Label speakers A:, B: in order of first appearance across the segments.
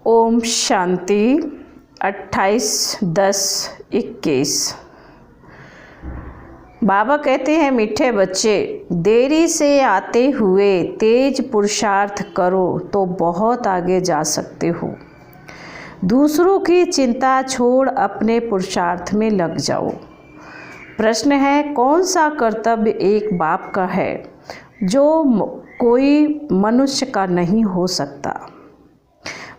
A: ओम शांति 28/10/21। बाबा कहते हैं, मीठे बच्चे, देरी से आते हुए तेज पुरुषार्थ करो तो बहुत आगे जा सकते हो। दूसरों की चिंता छोड़ अपने पुरुषार्थ में लग जाओ। प्रश्न है, कौन सा कर्तव्य एक बाप का है जो कोई मनुष्य का नहीं हो सकता?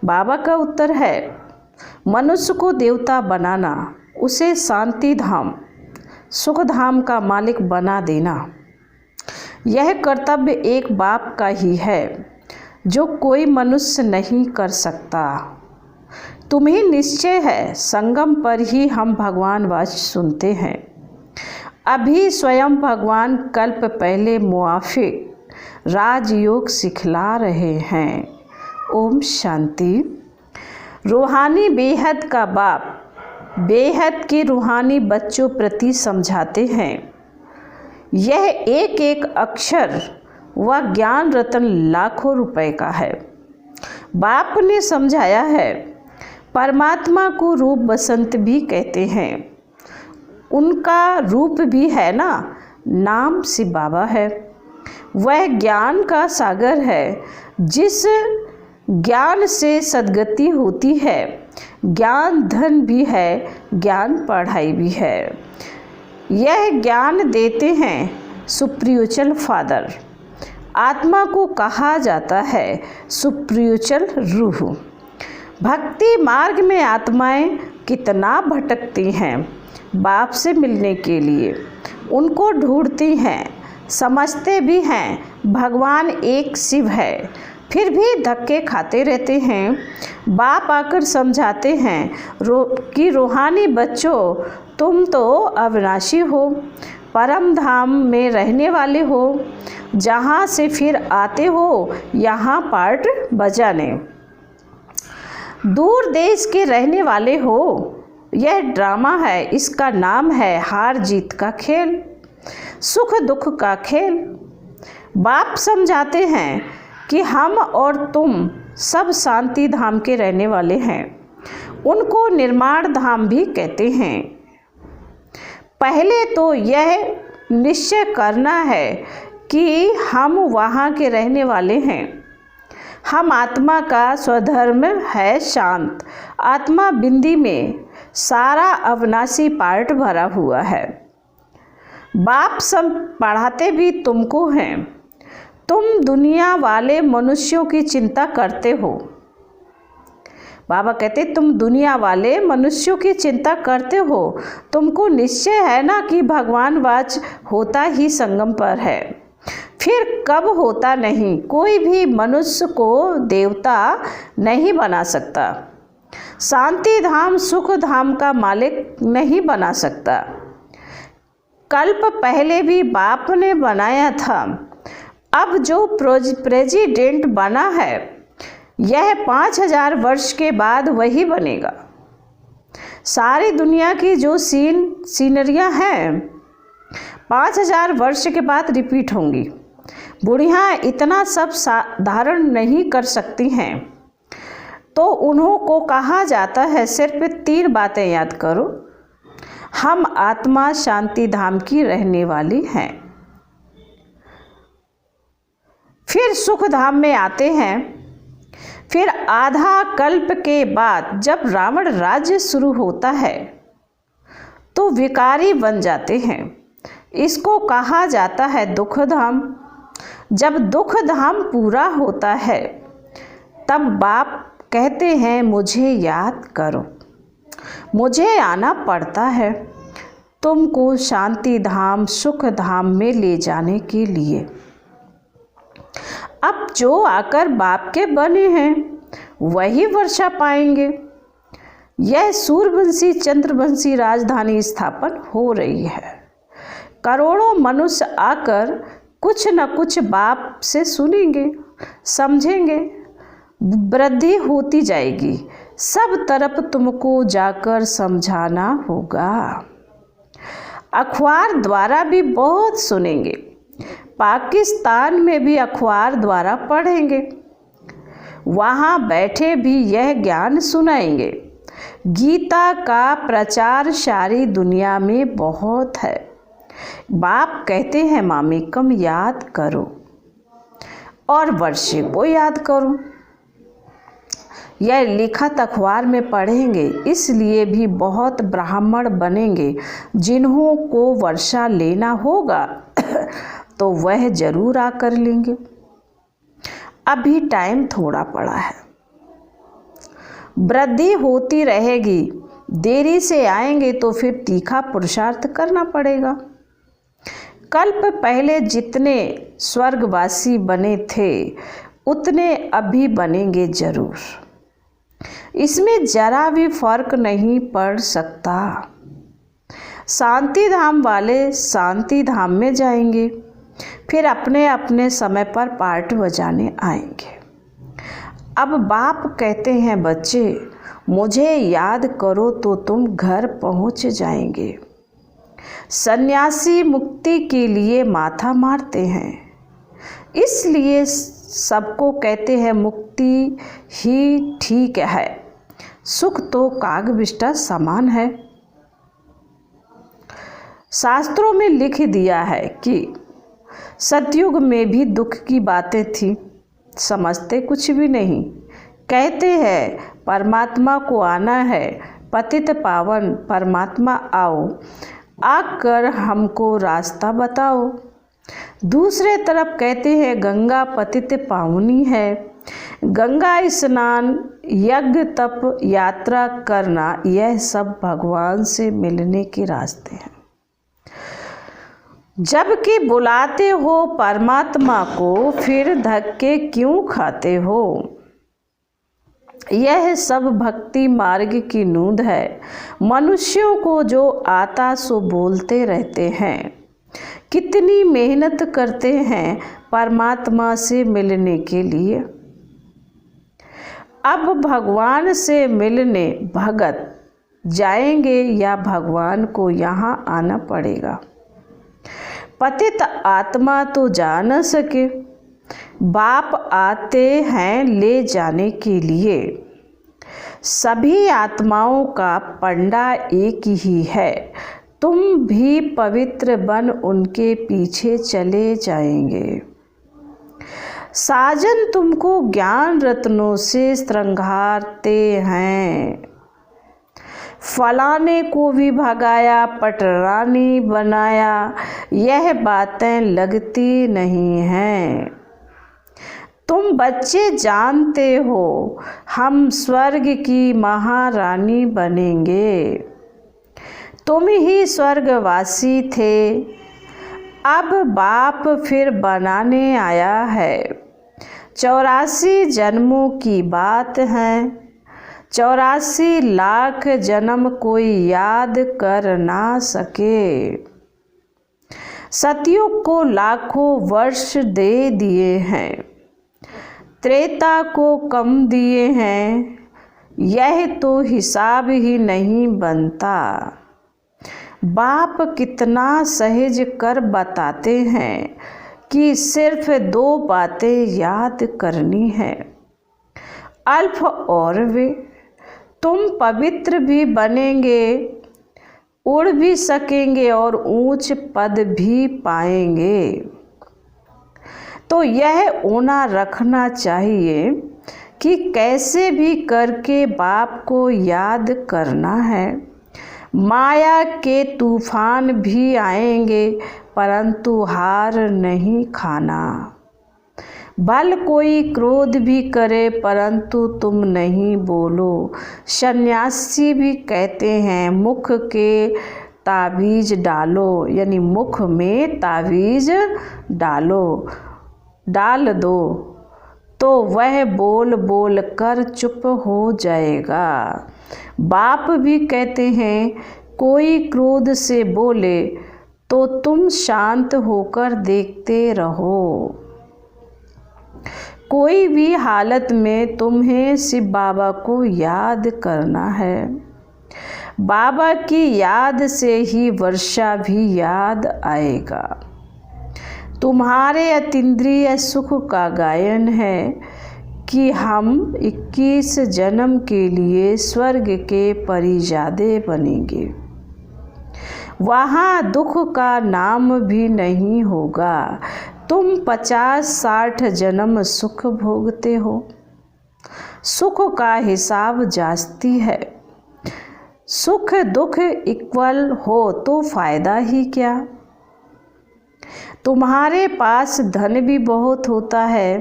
A: बाबा का उत्तर है, मनुष्य को देवता बनाना, उसे शांति धाम सुख धाम का मालिक बना देना। यह कर्तव्य एक बाप का ही है जो कोई मनुष्य नहीं कर सकता। तुम्हें निश्चय है, संगम पर ही हम भगवान वाच सुनते हैं। अभी स्वयं भगवान कल्प पहले मुआफिक राजयोग सिखला रहे हैं। ओम शांति। रूहानी बेहद का बाप बेहद के रूहानी बच्चों प्रति समझाते हैं। यह एक एक अक्षर व ज्ञान रत्न लाखों रुपए का है। बाप ने समझाया है, परमात्मा को रूप बसंत भी कहते हैं। उनका रूप भी है ना, नाम शिव बाबा है। वह ज्ञान का सागर है, जिस ज्ञान से सद्गति होती है। ज्ञान धन भी है, ज्ञान पढ़ाई भी है। यह ज्ञान देते हैं सुप्रियुचल फादर। आत्मा को कहा जाता है सुप्रियुचल रूह। भक्ति मार्ग में आत्माएं कितना भटकती हैं बाप से मिलने के लिए। उनको ढूंढती हैं, समझते भी हैं भगवान एक शिव है, फिर भी धक्के खाते रहते हैं। बाप आकर समझाते हैं कि रूहानी बच्चों, तुम तो अविनाशी हो, परम धाम में रहने वाले हो, जहाँ से फिर आते हो यहाँ पार्ट बजाने। दूर देश के रहने वाले हो। यह ड्रामा है, इसका नाम है हार जीत का खेल, सुख दुख का खेल। बाप समझाते हैं कि हम और तुम सब शांति धाम के रहने वाले हैं। उनको निर्माण धाम भी कहते हैं। पहले तो यह निश्चय करना है कि हम वहाँ के रहने वाले हैं। हम आत्मा का स्वधर्म है शांत। आत्मा बिंदी में सारा अविनाशी पार्ट भरा हुआ है। बाप सब पढ़ाते भी तुमको हैं। तुम दुनिया वाले मनुष्यों की चिंता करते हो। बाबा कहते, तुम दुनिया वाले मनुष्यों की चिंता करते हो। तुमको निश्चय है ना कि भगवान वाच होता ही संगम पर है, फिर कब होता नहीं। कोई भी मनुष्य को देवता नहीं बना सकता, शांति धाम सुख धाम का मालिक नहीं बना सकता। कल्प पहले भी बाप ने बनाया था। अब जो प्रेसिडेंट बना है, यह 5000 वर्ष के बाद वही बनेगा। सारी दुनिया की जो सीनरियाँ हैं 5000 वर्ष के बाद रिपीट होंगी। बुढ़ियाँ इतना सब धारण नहीं कर सकती हैं, तो उन्हों को कहा जाता है सिर्फ 3 बातें याद करो। हम आत्मा शांति धाम की रहने वाली हैं। फिर सुख धाम में आते हैं। फिर आधा कल्प के बाद जब रावण राज्य शुरू होता है तो विकारी बन जाते हैं। इसको कहा जाता है दुख धाम। जब दुख धाम पूरा होता है तब बाप कहते हैं, मुझे याद करो। मुझे आना पड़ता है तुमको शांति धाम सुख धाम में ले जाने के लिए। अब जो आकर बाप के बने हैं वही वर्षा पाएंगे। यह सूर्यवंशी चंद्रवंशी राजधानी स्थापन हो रही है। करोड़ों मनुष्य आकर कुछ न कुछ बाप से सुनेंगे, समझेंगे। वृद्धि होती जाएगी। सब तरफ तुमको जाकर समझाना होगा। अखबार द्वारा भी बहुत सुनेंगे। पाकिस्तान में भी अखबार द्वारा पढ़ेंगे। वहाँ बैठे भी यह ज्ञान सुनाएंगे। गीता का प्रचार सारी दुनिया में बहुत है। बाप कहते हैं मामिकम याद करो और वर्षे को याद करो। यह लिखत अखबार में पढ़ेंगे, इसलिए भी बहुत ब्राह्मण बनेंगे। जिन्हों को वर्षा लेना होगा तो वह जरूर आकर लेंगे। अभी टाइम थोड़ा पड़ा है, वृद्धि होती रहेगी। देरी से आएंगे तो फिर तीखा पुरुषार्थ करना पड़ेगा। कल्प पहले जितने स्वर्गवासी बने थे उतने अभी बनेंगे जरूर। इसमें जरा भी फर्क नहीं पड़ सकता। शांति धाम वाले शांति धाम में जाएंगे, फिर अपने अपने समय पर पार्ट बजाने आएंगे। अब बाप कहते हैं बच्चे मुझे याद करो तो तुम घर पहुंच जाएंगे। सन्यासी मुक्ति के लिए माथा मारते हैं, इसलिए सबको कहते हैं मुक्ति ही ठीक है। सुख तो काग बिष्टा समान है। शास्त्रों में लिख दिया है कि सतयुग में भी दुख की बातें थी, समझते कुछ भी नहीं। कहते हैं परमात्मा को आना है, पतित पावन परमात्मा आओ, आकर हमको रास्ता बताओ। दूसरे तरफ कहते हैं गंगा पतित पावनी है, गंगा स्नान यज्ञ तप यात्रा करना यह सब भगवान से मिलने के रास्ते हैं। जबकि बुलाते हो परमात्मा को, फिर धक्के क्यों खाते हो? यह सब भक्ति मार्ग की नूंद है। मनुष्यों को जो आता सो बोलते रहते हैं। कितनी मेहनत करते हैं परमात्मा से मिलने के लिए। अब भगवान से मिलने भगत जाएंगे या भगवान को यहाँ आना पड़ेगा? पतित आत्मा तो जा न सके, बाप आते हैं ले जाने के लिए। सभी आत्माओं का पंडा एक ही है, तुम भी पवित्र बन उनके पीछे चले जाएंगे। साजन तुमको ज्ञान रत्नों से श्रृंगारते हैं। फलाने को भी भगाया, पटरानी बनाया, यह बातें लगती नहीं हैं। तुम बच्चे जानते हो हम स्वर्ग की महारानी बनेंगे। तुम ही स्वर्गवासी थे, अब बाप फिर बनाने आया है। 84 जन्मों की बात है, 84 लाख जन्म कोई याद कर ना सके। सतयुग को लाखों वर्ष दे दिए हैं, त्रेता को कम दिए हैं, यह तो हिसाब ही नहीं बनता। बाप कितना सहज कर बताते हैं कि सिर्फ 2 बातें याद करनी है, अल्फ और वे। तुम पवित्र भी बनेंगे, उड़ भी सकेंगे और ऊंच पद भी पाएंगे। तो यह ओना रखना चाहिए कि कैसे भी करके बाप को याद करना है। माया के तूफान भी आएंगे, परंतु हार नहीं खाना। भल कोई क्रोध भी करे, परंतु तुम नहीं बोलो। सन्यासी भी कहते हैं मुख के ताबीज डालो, यानी मुख में ताबीज डाल दो तो वह बोल बोल कर चुप हो जाएगा। बाप भी कहते हैं कोई क्रोध से बोले तो तुम शांत होकर देखते रहो। कोई भी हालत में तुम्हें शिव बाबा को याद करना है। बाबा की याद से ही वर्षा भी याद आएगा। तुम्हारे अतीन्द्रिय सुख का गायन है कि हम 21 जन्म के लिए स्वर्ग के परिजादे बनेंगे। वहाँ दुख का नाम भी नहीं होगा। तुम 50-60 जन्म सुख भोगते हो। सुख का हिसाब जास्ती है। सुख दुख इक्वल हो तो फायदा ही क्या। तुम्हारे पास धन भी बहुत होता है।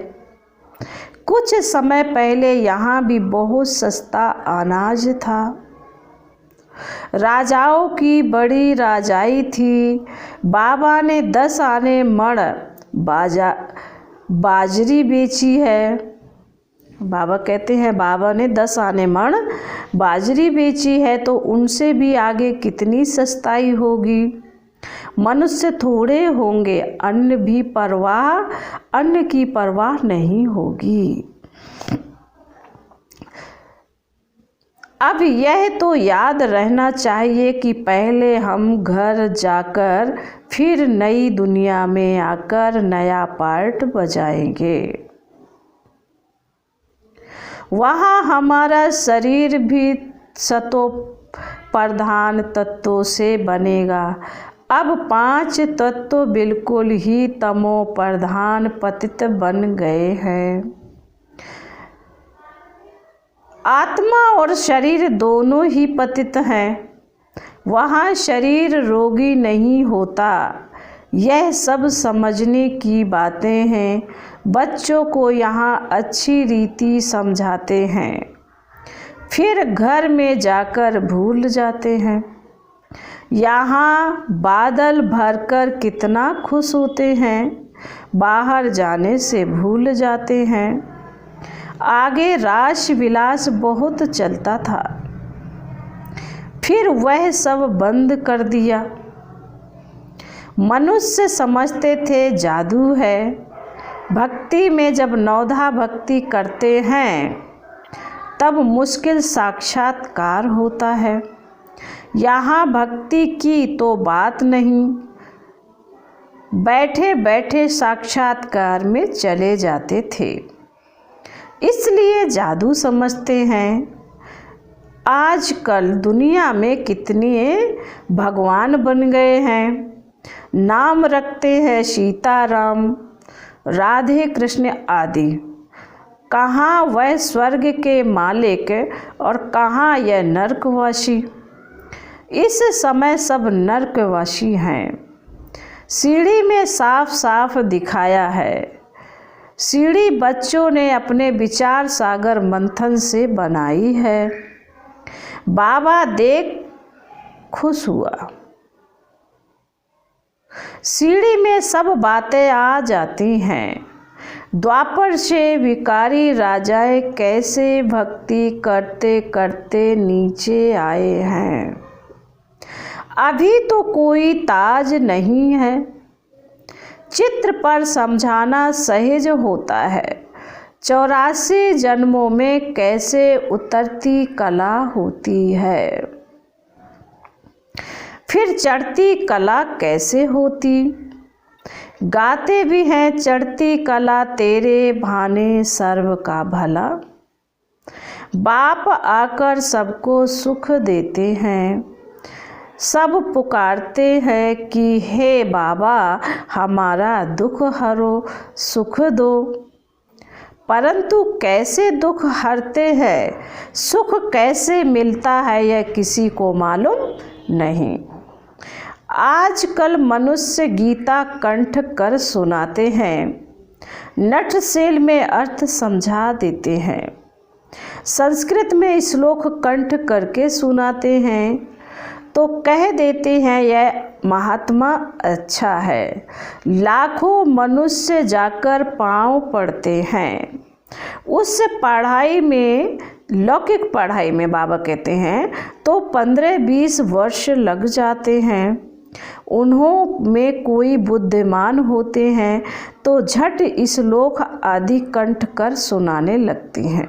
A: कुछ समय पहले यहाँ भी बहुत सस्ता अनाज था। राजाओं की बड़ी राजाई थी। बाबा ने 10 आने मण बाजरी बेची है। बाबा कहते हैं बाबा ने 10 आने मण बाजरी बेची है, तो उनसे भी आगे कितनी सस्ताई होगी। मनुष्य थोड़े होंगे, अन्न की परवाह नहीं होगी। अब यह तो याद रहना चाहिए कि पहले हम घर जाकर फिर नई दुनिया में आकर नया पार्ट बजाएंगे। वहाँ हमारा शरीर भी सतो प्रधान तत्वों से बनेगा। अब 5 तत्व बिल्कुल ही तमो प्रधान पतित बन गए हैं। आत्मा और शरीर दोनों ही पतित हैं। वहाँ शरीर रोगी नहीं होता। यह सब समझने की बातें हैं। बच्चों को यहाँ अच्छी रीति समझाते हैं, फिर घर में जाकर भूल जाते हैं। यहाँ बादल भरकर कितना खुश होते हैं, बाहर जाने से भूल जाते हैं। आगे रास विलास बहुत चलता था, फिर वह सब बंद कर दिया। मनुष्य समझते थे जादू है। भक्ति में जब नवधा भक्ति करते हैं तब मुश्किल साक्षात्कार होता है। यहाँ भक्ति की तो बात नहीं, बैठे बैठे साक्षात्कार में चले जाते थे, इसलिए जादू समझते हैं। आजकल दुनिया में कितने भगवान बन गए हैं। नाम रखते हैं सीताराम, राधे कृष्ण आदि। कहाँ वह स्वर्ग के मालिक और कहाँ यह नरकवासी। इस समय सब नरकवासी हैं। सीढ़ी में साफ साफ दिखाया है। सीढ़ी बच्चों ने अपने विचार सागर मंथन से बनाई है। बाबा देख खुश हुआ। सीढ़ी में सब बातें आ जाती हैं। द्वापर से विकारी राजाएं कैसे भक्ति करते करते नीचे आए हैं। अभी तो कोई ताज नहीं है। चित्र पर समझाना सहज होता है। 84 जन्मों में कैसे उतरती कला होती है, फिर चढ़ती कला कैसे होती। गाते भी हैं चढ़ती कला तेरे भाने सर्व का भला। बाप आकर सबको सुख देते हैं। सब पुकारते हैं कि हे बाबा हमारा दुख हरो, सुख दो। परंतु कैसे दुख हरते हैं, सुख कैसे मिलता है, यह किसी को मालूम नहीं। आजकल मनुष्य गीता कंठ कर सुनाते हैं, नटसेल में अर्थ समझा देते हैं, संस्कृत में श्लोक कंठ करके सुनाते हैं, तो कह देते हैं यह महात्मा अच्छा है। लाखों मनुष्य जाकर पांव पड़ते हैं। उस पढ़ाई में, लौकिक पढ़ाई में बाबा कहते हैं तो 15-20 वर्ष लग जाते हैं। उन्हों में कोई बुद्धिमान होते हैं तो झट श्लोक आदि कंठ कर सुनाने लगती हैं,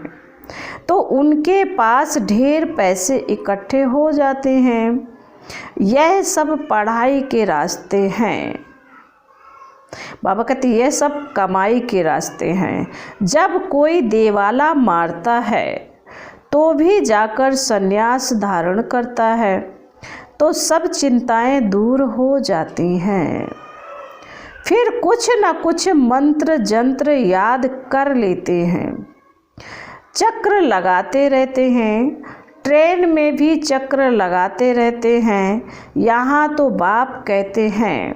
A: तो उनके पास ढेर पैसे इकट्ठे हो जाते हैं। यह सब पढ़ाई के रास्ते हैं। बाबा कहते ये सब कमाई के रास्ते हैं। जब कोई देवाला मारता है तो भी जाकर संन्यास धारण करता है तो सब चिंताएं दूर हो जाती हैं। फिर कुछ न कुछ मंत्र जंत्र याद कर लेते हैं, चक्र लगाते रहते हैं, ट्रेन में भी चक्र लगाते रहते हैं। यहाँ तो बाप कहते हैं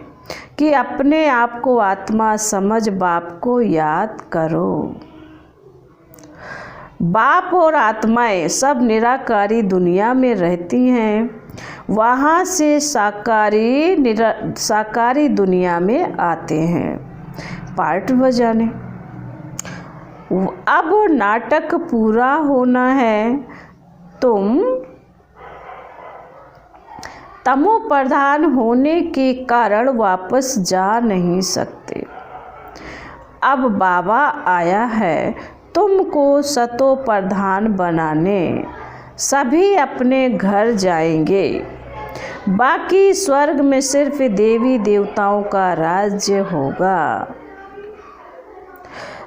A: कि अपने आप को आत्मा समझ बाप को याद करो। बाप और आत्माएं सब निराकारी दुनिया में रहती हैं, वहाँ से साकारी दुनिया में आते हैं पार्ट बजाने। अब नाटक पूरा होना है, तुम तमो प्रधान होने के कारण वापस जा नहीं सकते। अब बाबा आया है तुमको सतो प्रधान बनाने। सभी अपने घर जाएंगे, बाकी स्वर्ग में सिर्फ देवी देवताओं का राज्य होगा।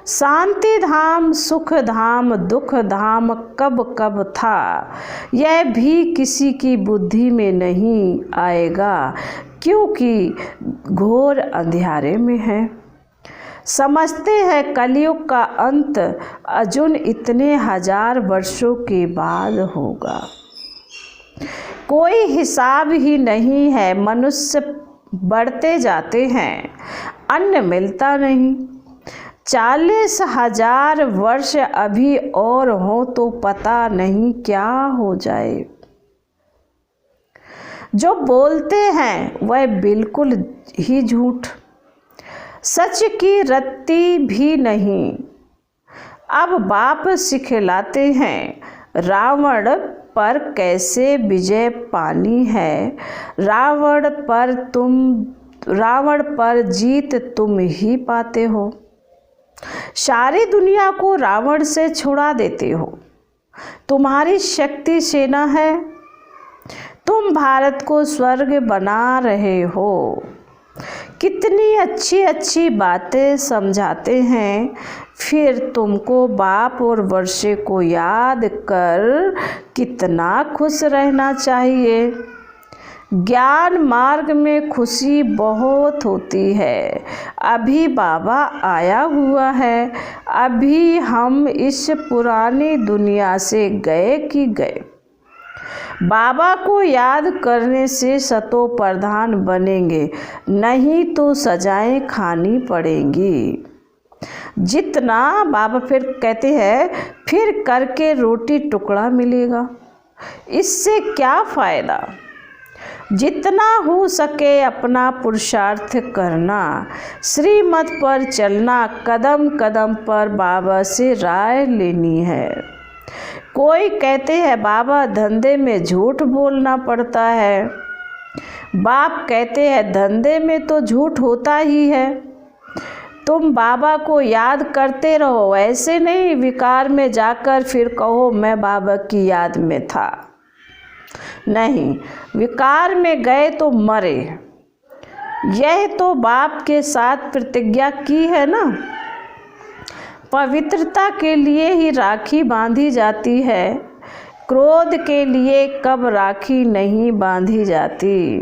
A: शांति धाम, सुख धाम, दुख धाम कब कब था, यह भी किसी की बुद्धि में नहीं आएगा, क्योंकि घोर अंधियारे में है। समझते हैं कलयुग का अंत अजुन इतने हजार वर्षों के बाद होगा। कोई हिसाब ही नहीं है, मनुष्य बढ़ते जाते हैं, अन्न मिलता नहीं। 40,000 वर्ष अभी और हो तो पता नहीं क्या हो जाए। जो बोलते हैं वह बिल्कुल ही झूठ, सच की रत्ती भी नहीं। अब बाप सिखलाते हैं रावण पर कैसे विजय पानी है। रावण पर जीत तुम ही पाते हो। सारी दुनिया को रावण से छुड़ा देते हो। तुम्हारी शक्ति सेना है, तुम भारत को स्वर्ग बना रहे हो। कितनी अच्छी अच्छी बातें समझाते हैं, फिर तुमको बाप और वर्षे को याद कर कितना खुश रहना चाहिए। ज्ञान मार्ग में खुशी बहुत होती है। अभी बाबा आया हुआ है, अभी हम इस पुरानी दुनिया से गए कि गए। बाबा को याद करने से सतो प्रधान बनेंगे, नहीं तो सजाएं खानी पड़ेंगी। जितना बाबा फिर कहते हैं फिर करके रोटी टुकड़ा मिलेगा, इससे क्या फ़ायदा। जितना हो सके अपना पुरुषार्थ करना, श्रीमत पर चलना, कदम कदम पर बाबा से राय लेनी है। कोई कहते हैं बाबा धंधे में झूठ बोलना पड़ता है। बाप कहते हैं धंधे में तो झूठ होता ही है। तुम बाबा को याद करते रहो, ऐसे नहीं विकार में जाकर फिर कहो मैं बाबा की याद में था। नहीं, विकार में गए तो मरे। यह तो बाप के साथ प्रतिज्ञा की है ना। पवित्रता के लिए ही राखी बांधी जाती है, क्रोध के लिए कब राखी नहीं बांधी जाती।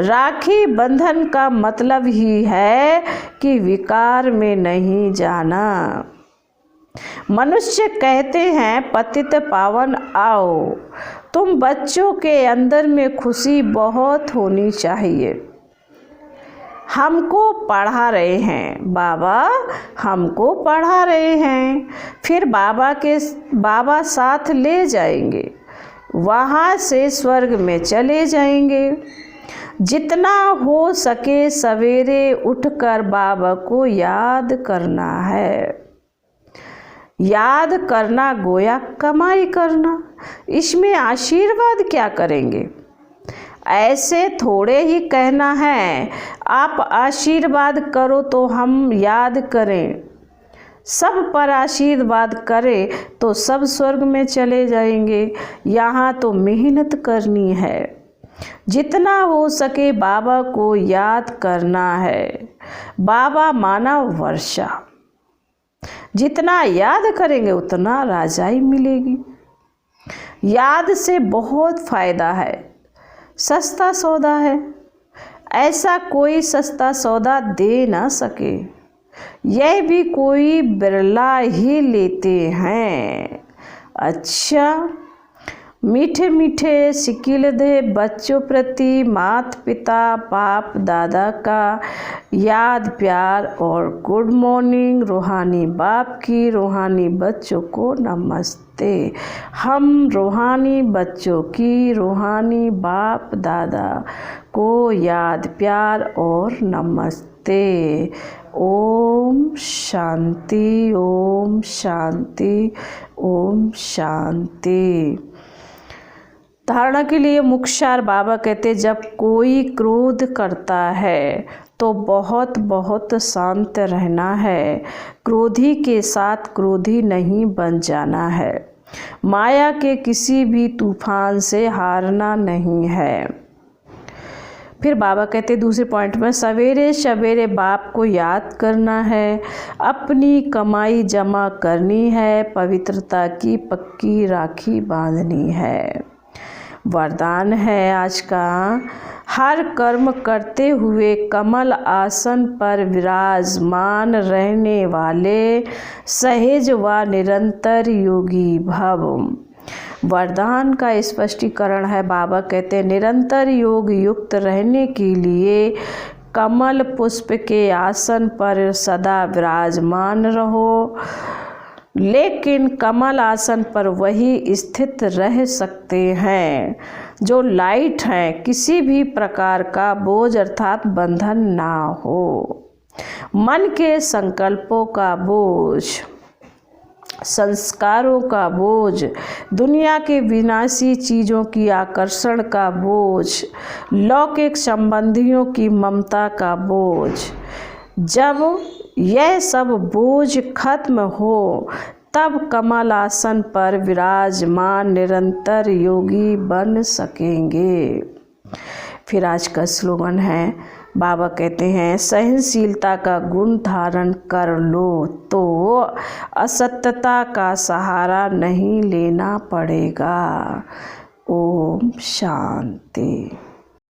A: राखी बंधन का मतलब ही है कि विकार में नहीं जाना। मनुष्य कहते हैं पतित पावन आओ। तुम बच्चों के अंदर में खुशी बहुत होनी चाहिए। हमको पढ़ा रहे हैं बाबा, हमको पढ़ा रहे हैं, फिर बाबा साथ ले जाएंगे, वहाँ से स्वर्ग में चले जाएंगे। जितना हो सके सवेरे उठकर बाबा को याद करना है। याद करना गोया कमाई करना, इसमें आशीर्वाद क्या करेंगे। ऐसे थोड़े ही कहना है आप आशीर्वाद करो तो हम याद करें। सब पर आशीर्वाद करें तो सब स्वर्ग में चले जाएंगे। यहाँ तो मेहनत करनी है। जितना हो सके बाबा को याद करना है। बाबा मानव वर्षा, जितना याद करेंगे उतना राजाई मिलेगी। याद से बहुत फ़ायदा है, सस्ता सौदा है, ऐसा कोई सस्ता सौदा दे ना सके, यह भी कोई बिरला ही लेते हैं। अच्छा, मीठे मीठे सिकिल दे बच्चों प्रति माता पिता बाप दादा का याद प्यार और गुड मॉर्निंग। रूहानी बाप की रूहानी बच्चों को नमस्ते। हम रूहानी बच्चों की रूहानी बाप दादा को याद प्यार और नमस्ते। ओम शांति, ओम शांति, ओम शांति। धारणा के लिए मुख्य बाबा कहते, जब कोई क्रोध करता है तो बहुत बहुत शांत रहना है। क्रोधी के साथ क्रोधी नहीं बन जाना है। माया के किसी भी तूफान से हारना नहीं है। फिर बाबा कहते दूसरे पॉइंट में, सवेरे सवेरे बाप को याद करना है, अपनी कमाई जमा करनी है, पवित्रता की पक्की राखी बांधनी है। वरदान है आज का, हर कर्म करते हुए कमल आसन पर विराजमान रहने वाले सहज व निरंतर योगी भव। वरदान का स्पष्टीकरण है। बाबा कहते हैं निरंतर योग युक्त रहने के लिए कमल पुष्प के आसन पर सदा विराजमान रहो, लेकिन कमल आसन पर वही स्थित रह सकते हैं जो लाइट हैं, किसी भी प्रकार का बोझ अर्थात बंधन ना हो। मन के संकल्पों का बोझ, संस्कारों का बोझ, दुनिया के विनाशी चीज़ों की आकर्षण का बोझ, लौकिक संबंधियों की ममता का बोझ, जब यह सब बोझ खत्म हो तब कमल आसन पर विराजमान निरंतर योगी बन सकेंगे। फिर आज का स्लोगन है, बाबा कहते हैं सहनशीलता का गुण धारण कर लो तो असत्यता का सहारा नहीं लेना पड़ेगा। ओम शांति।